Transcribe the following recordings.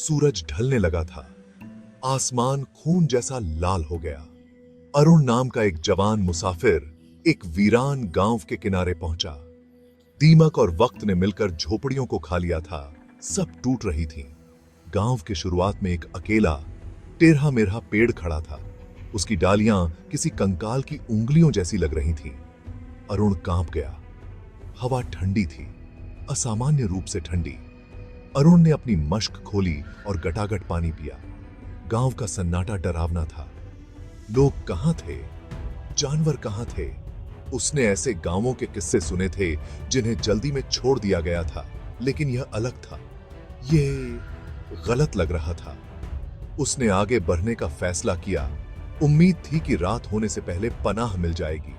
सूरज ढलने लगा था। आसमान खून जैसा लाल हो गया। अरुण नाम का एक जवान मुसाफिर एक वीरान गांव के किनारे पहुंचा। दीमक और वक्त ने मिलकर झोपड़ियों को खा लिया था। सब टूट रही थीं। गांव के शुरुआत में एक अकेला टेढ़ा मेढ़ा पेड़ खड़ा था। उसकी डालियां किसी कंकाल की उंगलियों जैसी लग रही थीं। अरुण कांप गया। हवा ठंडी थी, असामान्य रूप से ठंडी। अरुण ने अपनी मश्क खोली और गटागट पानी पिया। गांव का सन्नाटा डरावना था। लोग कहां थे? जानवर कहां थे? उसने ऐसे गांवों के किस्से सुने थे जिन्हें जल्दी में छोड़ दिया गया था, लेकिन यह अलग था। यह गलत लग रहा था। उसने आगे बढ़ने का फैसला किया। उम्मीद थी कि रात होने से पहले पनाह मिल जाएगी।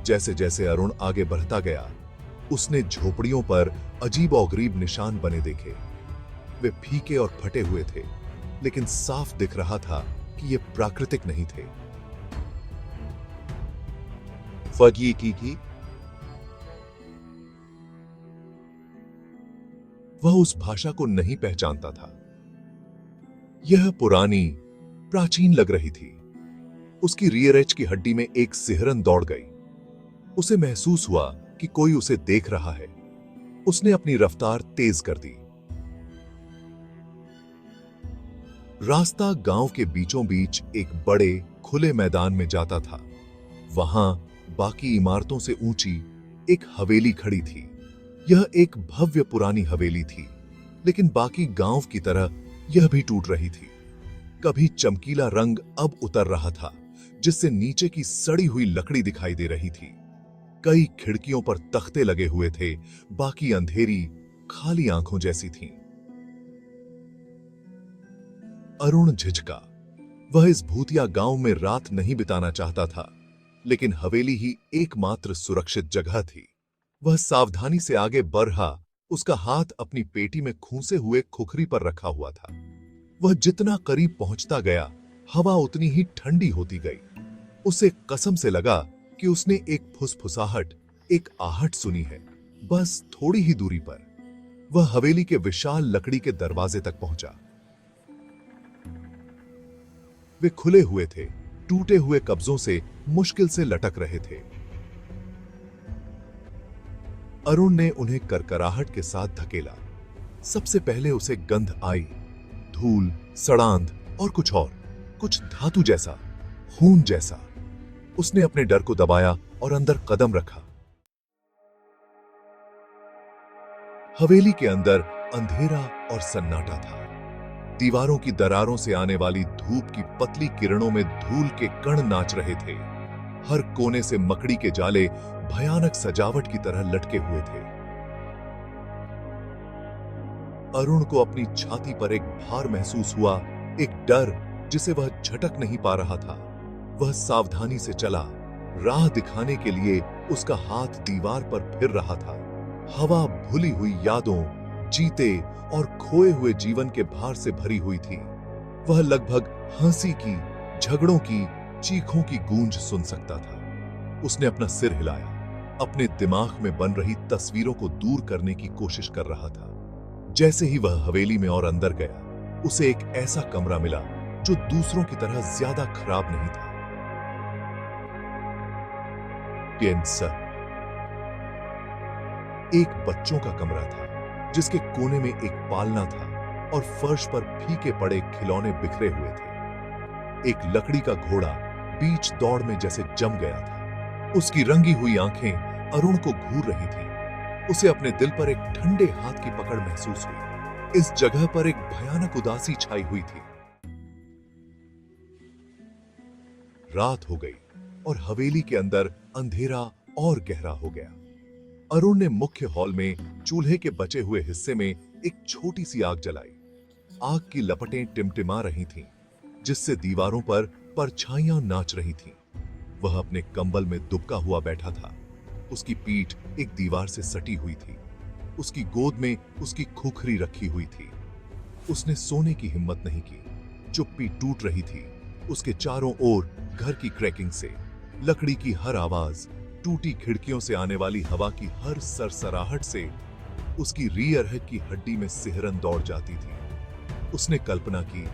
जैसे जैसे अरुण आगे बढ़ता गया, उसने झोपड़ियों पर अजीब-ओ-गरीब निशान बने देखे। वे फीके और फटे हुए थे, लेकिन साफ दिख रहा था कि ये प्राकृतिक नहीं थे। फगी की वह उस भाषा को नहीं पहचानता था। यह पुरानी, प्राचीन लग रही थी। उसकी रियर एज की हड्डी में एक सिहरन दौड़ गई। उसे महसूस हुआ कि कोई उसे देख रहा है। उसने अपनी रफ्तार तेज कर दी। रास्ता गांव के बीचों बीच एक बड़े खुले मैदान में जाता था। वहां बाकी इमारतों से ऊंची एक हवेली खड़ी थी। यह एक भव्य पुरानी हवेली थी, लेकिन बाकी गांव की तरह यह भी टूट रही थी। कभी चमकीला रंग अब उतर रहा था, जिससे नीचे की सड़ी हुई लकड़ी दिखाई दे रही थी। कई खिड़कियों पर तख्ते लगे हुए थे, बाकी अंधेरी, खाली आंखों जैसी थीं। अरुण झिझका। वह इस भूतिया गांव में रात नहीं बिताना चाहता था, लेकिन हवेली ही एकमात्र सुरक्षित जगह थी। वह सावधानी से आगे बढ़ रहा। उसका हाथ अपनी पेटी में खूंसे हुए खुखरी पर रखा हुआ था। वह जितना करीब पहुंचता गया, हवा उतनी ही ठंडी होती गई। उसे कसम से लगा कि उसने एक फुसफुसाहट, एक आहट सुनी है, बस थोड़ी ही दूरी पर। वह हवेली के विशाल लकड़ी के दरवाजे तक पहुंचा। वे खुले हुए थे, टूटे हुए कब्जों से मुश्किल से लटक रहे थे। अरुण ने उन्हें करकराहट के साथ धकेला। सबसे पहले उसे गंध आई, धूल, सड़ांध और कुछ धातु जैसा, खून जैसा। उसने अपने डर को दबाया और अंदर कदम रखा। हवेली के अंदर अंधेरा और सन्नाटा था। दीवारों की दरारों से आने वाली धूप की पतली किरणों में धूल के कण नाच रहे थे। हर कोने से मकड़ी के जाले भयानक सजावट की तरह लटके हुए थे। अरुण को अपनी छाती पर एक भार महसूस हुआ, एक डर जिसे वह झटक नहीं पा रहा था। वह सावधानी से चला। राह दिखाने के लिए उसका हाथ दीवार पर फिर रहा था। हवा भुली हुई यादों, जीते और खोए हुए जीवन के भार से भरी हुई थी। वह लगभग हंसी की, झगड़ों की, चीखों की गूंज सुन सकता था। उसने अपना सिर हिलाया, अपने दिमाग में बन रही तस्वीरों को दूर करने की कोशिश कर रहा था। जैसे ही वह हवेली में और अंदर गया, उसे एक ऐसा कमरा मिला जो दूसरों की तरह ज्यादा खराब नहीं था। कैंसर। एक बच्चों का कमरा था, जिसके कोने में एक पालना था और फर्श पर फीके पड़े खिलौने बिखरे हुए थे। एक लकड़ी का घोड़ा बीच दौड़ में जैसे जम गया था। उसकी रंगी हुई आंखें अरुण को घूर रही थीं। उसे अपने दिल पर एक ठंडे हाथ की पकड़ महसूस हुई। इस जगह पर एक भयानक उदासी छाई हुई थी। रात हो गई और हवेली के अंदर अंधेरा और गहरा हो गया। अरुण ने मुख्य हॉल में चूल्हे के बचे हुए हिस्से में एक छोटी सी आग जलाई। आग की लपटें टिमटिमा रही थीं, जिससे दीवारों पर परछाइयां नाच रही थीं। वह अपने कंबल में दुबका हुआ बैठा था। उसकी पीठ एक दीवार से सटी हुई थी। उसकी गोद में उसकी खुखरी रखी हुई थी। उसने सोने की हिम्मत नहीं की। चुप्पी टूट रही थी। उसके चारों ओर घर की क्रैकिंग से, लकड़ी की हर आवाज, टूटी खिड़कियों से आने वाली हवा की हर सरसराहट से उसकी रियर हेड की हड्डी में सिहरन दौड़ जाती थी। उसने कल्पना की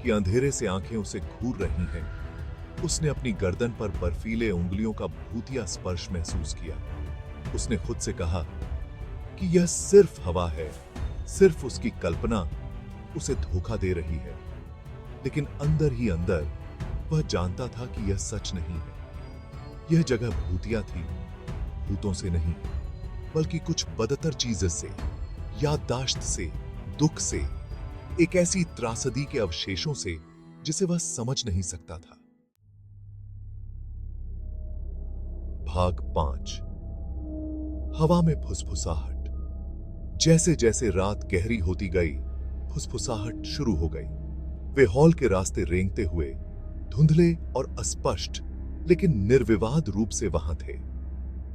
कि अंधेरे से आंखें उसे घूर रही हैं। उसने अपनी गर्दन पर बर्फीले उंगलियों का भूतिया स्पर्श महसूस किया। उसने खुद से कहा कि यह सिर्फ हवा है, सिर्फ उसकी कल्पना उसे धोखा दे रही है। लेकिन अंदर ही अंदर वह जानता था कि यह सच नहीं है। यह जगह भूतिया थी, भूतों से नहीं, बल्कि कुछ बदतर चीजों से, याददाश्त से, दुख से, एक ऐसी त्रासदी के अवशेषों से जिसे वह समझ नहीं सकता था। भाग 5। हवा में फुसफुसाहट। जैसे जैसे रात गहरी होती गई, फुसफुसाहट शुरू हो गई। वे हॉल के रास्ते रेंगते हुए, धुंधले और अस्पष्ट लेकिन निर्विवाद रूप से वहां थे।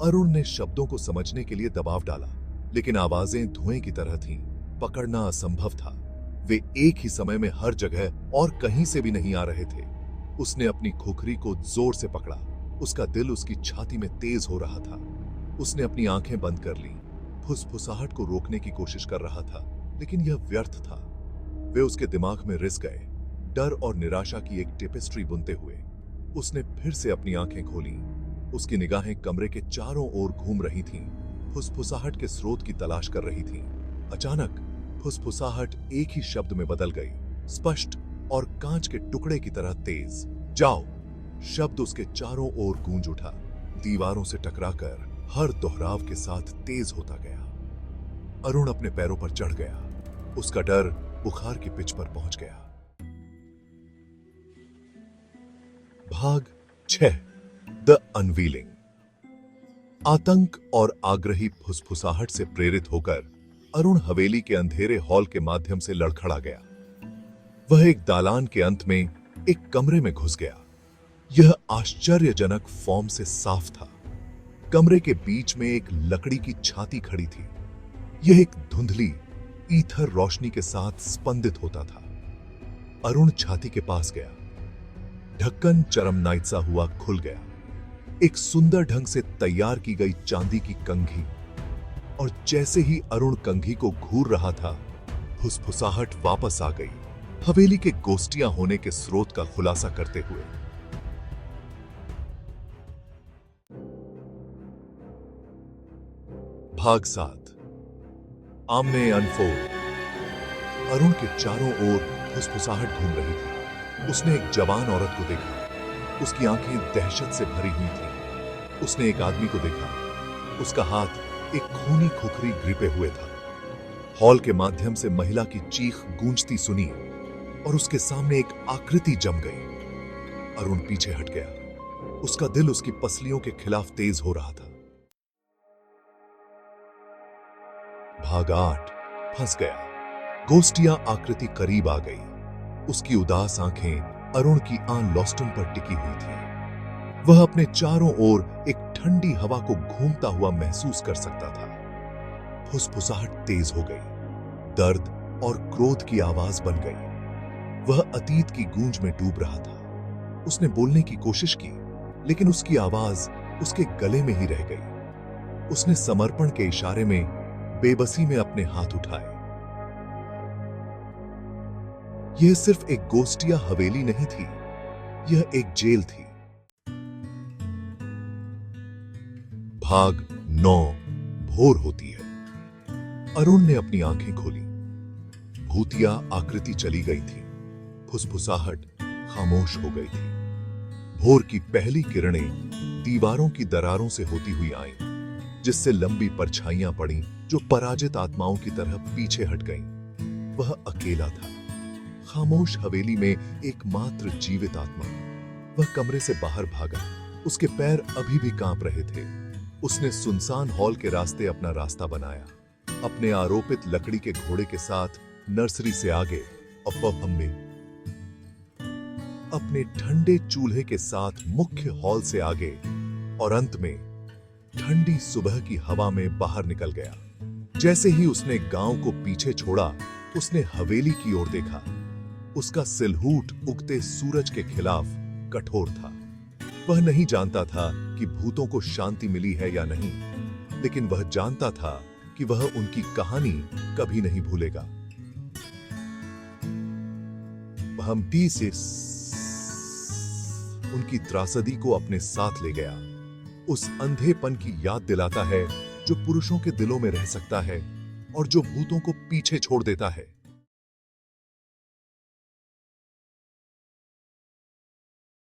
अरुण ने शब्दों को समझने के लिए दबाव डाला, लेकिन आवाजें धुएं की तरह थीं। पकड़ना असंभव था। वे एक ही समय में हर जगह और कहीं से भी नहीं आ रहे थे। उसने अपनी खोखरी को जोर से पकड़ा। उसका दिल उसकी छाती में तेज हो रहा था। उसने अपनी आंखें बंद कर ली। फुसफुसाहट को रोकने की कोशिश कर रहा था, लेकिन यह व्यर्थ था। वे उसके दिमाग में रिस गए, डर और निराशा की एक टेपेस्ट्री बुनते हुए। उसने फिर से अपनी आंखें खोली। उसकी निगाहें कमरे के चारों ओर घूम रही थीं, फुसफुसाहट के स्रोत की तलाश कर रही थीं। अचानक फुसफुसाहट एक ही शब्द में बदल गई, स्पष्ट और कांच के टुकड़े की तरह तेज। जाओ! शब्द उसके चारों ओर गूंज उठा, दीवारों से टकराकर हर दोहराव के साथ तेज होता गया। अरुण अपने पैरों पर चढ़ गया। उसका डर बुखार की पिच पर पहुंच गया। भाग 6। The unveiling. आतंक और आग्रही फुसफुसाहट से प्रेरित होकर अरुण हवेली के अंधेरे हॉल के माध्यम से लड़खड़ा गया। वह एक दालान के अंत में एक कमरे में घुस गया। यह आश्चर्यजनक फॉर्म से साफ था। कमरे के बीच में एक लकड़ी की छाती खड़ी थी। यह एक धुंधली ईथर रोशनी के साथ स्पंदित होता था। अरुण छाती के पास गया। ढक्कन चरमनाइट सा हुआ खुल गया। एक सुंदर ढंग से तैयार की गई चांदी की कंघी, और जैसे ही अरुण कंघी को घूर रहा था, फुसफुसाहट वापस आ गई, हवेली के गोष्टियां होने के स्रोत का खुलासा करते हुए। भाग 7। आमने अनफोल्ड। अरुण के चारों ओर फुसफुसाहट घूम रही थी। उसने एक जवान औरत को देखा। उसकी आंखें दहशत से भरी हुई थीं। उसने एक आदमी को देखा। उसका हाथ एक खूनी खोखरी ग्रिपे हुए था। हॉल के माध्यम से महिला की चीख गूंजती सुनी और उसके सामने एक आकृति जम गई। अरुण पीछे हट गया। उसका दिल उसकी पसलियों के खिलाफ तेज हो रहा था। भाग 8। फंस गया। गोस्टिया आकृति करीब आ गई। उसकी उदास आंखें अरुण की आन लॉस्टन पर टिकी हुई थी। वह अपने चारों ओर एक ठंडी हवा को घूमता हुआ महसूस कर सकता था। फुसफुसाहट तेज हो गई। दर्द और क्रोध की आवाज बन गई। वह अतीत की गूंज में डूब रहा था। उसने बोलने की कोशिश की, लेकिन उसकी आवाज उसके गले में ही रह गई। उसने समर्पण के इशारे में बेबसी में अपने हाथ उठाए। यह सिर्फ एक गोस्टिया हवेली नहीं थी, यह एक जेल थी। भाग 9। भोर होती है। अरुण ने अपनी आंखें खोली। भूतिया आकृति चली गई थी। फुसफुसाहट खामोश हो गई थी। भोर की पहली किरणें दीवारों की दरारों से होती हुई आईं, जिससे लंबी परछाइयां पड़ी जो पराजित आत्माओं की तरह पीछे हट गईं। वह अकेला था, खामोश हवेली में एकमात्र जीवित आत्मा। वह कमरे से बाहर भागा। उसके पैर अभी भी कांप रहे थे। उसने सुनसान हॉल के रास्ते अपना रास्ता बनाया, अपने आरोपित लकड़ी के घोड़े के साथ नर्सरी से आगे, अपहम में अपने ठंडे चूल्हे के साथ मुख्य हॉल से आगे, और अंत में ठंडी सुबह की हवा में बाहर निकल गया। जैसे ही उसने गांव को पीछे छोड़ा, उसने हवेली की ओर देखा। उसका सिलहूट उगते सूरज के खिलाफ कठोर था। वह नहीं जानता था कि भूतों को शांति मिली है या नहीं, लेकिन वह जानता था कि वह उनकी कहानी कभी नहीं भूलेगा। हमटी से उनकी त्रासदी को अपने साथ ले गया, उस अंधेपन की याद दिलाता है जो पुरुषों के दिलों में रह सकता है और जो भूतों को पीछे छोड़ देता है।